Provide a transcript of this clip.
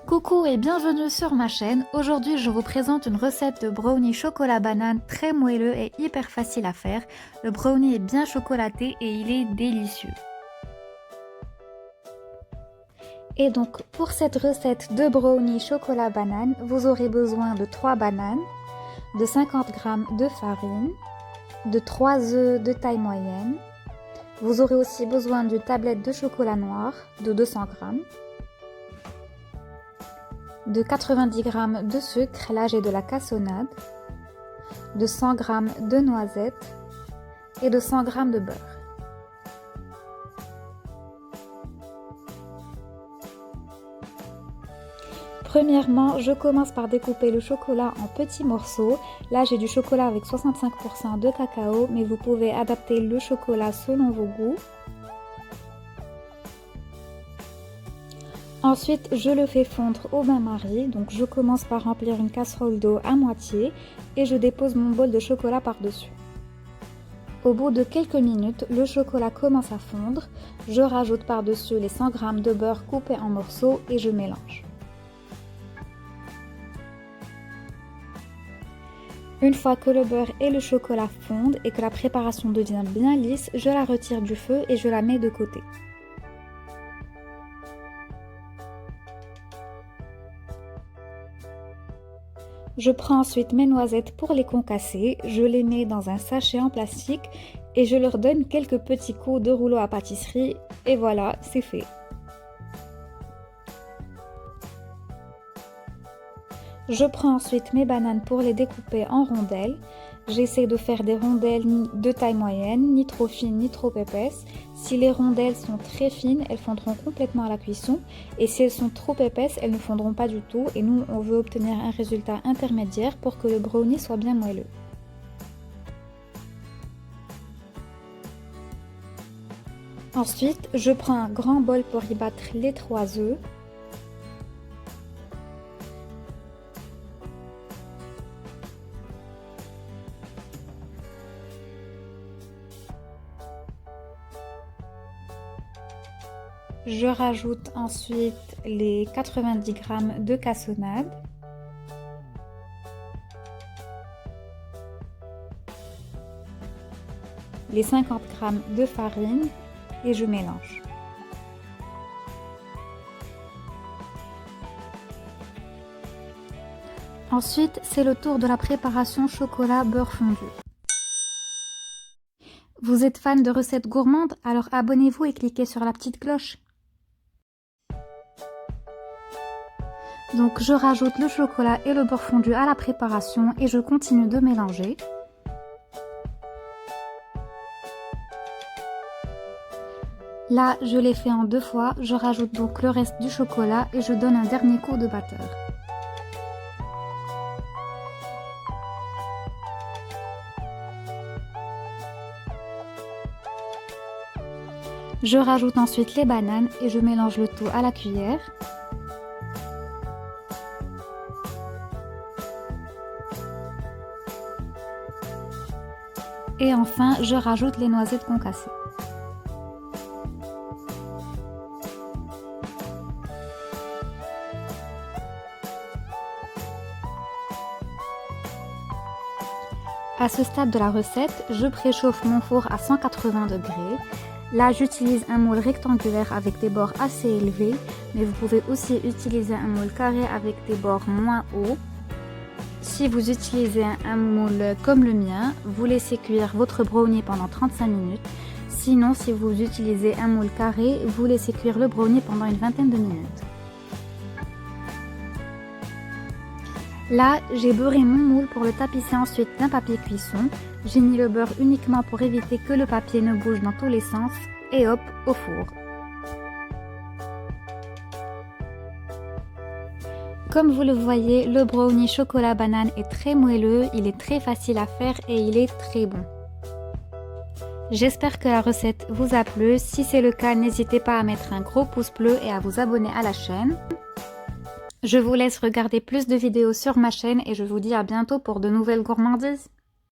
Coucou et bienvenue sur ma chaîne. Aujourd'hui je vous présente une recette de brownie chocolat banane très moelleux et hyper facile à faire. Le brownie est bien chocolaté et il est délicieux. Et donc pour cette recette de brownie chocolat banane, vous aurez besoin de 3 bananes, de 50 g de farine, de 3 œufs de taille moyenne. Vous aurez aussi besoin d'une tablette de chocolat noir de 200 g. De 90 g de sucre, là j'ai de la cassonade, de 100 g de noisettes et de 100 g de beurre. Premièrement, je commence par découper le chocolat en petits morceaux. Là j'ai du chocolat avec 65% de cacao, mais vous pouvez adapter le chocolat selon vos goûts. Ensuite, je le fais fondre au bain-marie, donc je commence par remplir une casserole d'eau à moitié et je dépose mon bol de chocolat par-dessus. Au bout de quelques minutes, le chocolat commence à fondre, je rajoute par-dessus les 100 g de beurre coupé en morceaux et je mélange. Une fois que le beurre et le chocolat fondent et que la préparation devient bien lisse, je la retire du feu et je la mets de côté. Je prends ensuite mes noisettes pour les concasser, je les mets dans un sachet en plastique et je leur donne quelques petits coups de rouleau à pâtisserie et voilà, c'est fait. Je prends ensuite mes bananes pour les découper en rondelles. J'essaie de faire des rondelles de taille moyenne, ni trop fines ni trop épaisses. Si les rondelles sont très fines, elles fondront complètement à la cuisson. Et si elles sont trop épaisses, elles ne fondront pas du tout. Et nous, on veut obtenir un résultat intermédiaire pour que le brownie soit bien moelleux. Ensuite, je prends un grand bol pour y battre les 3 œufs. Je rajoute ensuite les 90 g de cassonade. Les 50 g de farine et je mélange. Ensuite, c'est le tour de la préparation chocolat beurre fondu. Vous êtes fan de recettes gourmandes? Alors abonnez-vous et cliquez sur la petite cloche. Donc je rajoute le chocolat et le beurre fondu à la préparation et je continue de mélanger. Là, je l'ai fait en 2 fois, je rajoute donc le reste du chocolat et je donne un dernier coup de batteur. Je rajoute ensuite les bananes et je mélange le tout à la cuillère. Et enfin, je rajoute les noisettes concassées. À ce stade de la recette, je préchauffe mon four à 180 degrés. Là, j'utilise un moule rectangulaire avec des bords assez élevés, mais vous pouvez aussi utiliser un moule carré avec des bords moins hauts. Si vous utilisez un moule comme le mien, vous laissez cuire votre brownie pendant 35 minutes. Sinon, si vous utilisez un moule carré, vous laissez cuire le brownie pendant une vingtaine de minutes. Là, j'ai beurré mon moule pour le tapisser ensuite d'un papier cuisson. J'ai mis le beurre uniquement pour éviter que le papier ne bouge dans tous les sens. Et hop, au four. Comme vous le voyez, le brownie chocolat banane est très moelleux, il est très facile à faire et il est très bon. J'espère que la recette vous a plu. Si c'est le cas, n'hésitez pas à mettre un gros pouce bleu et à vous abonner à la chaîne. Je vous laisse regarder plus de vidéos sur ma chaîne et je vous dis à bientôt pour de nouvelles gourmandises.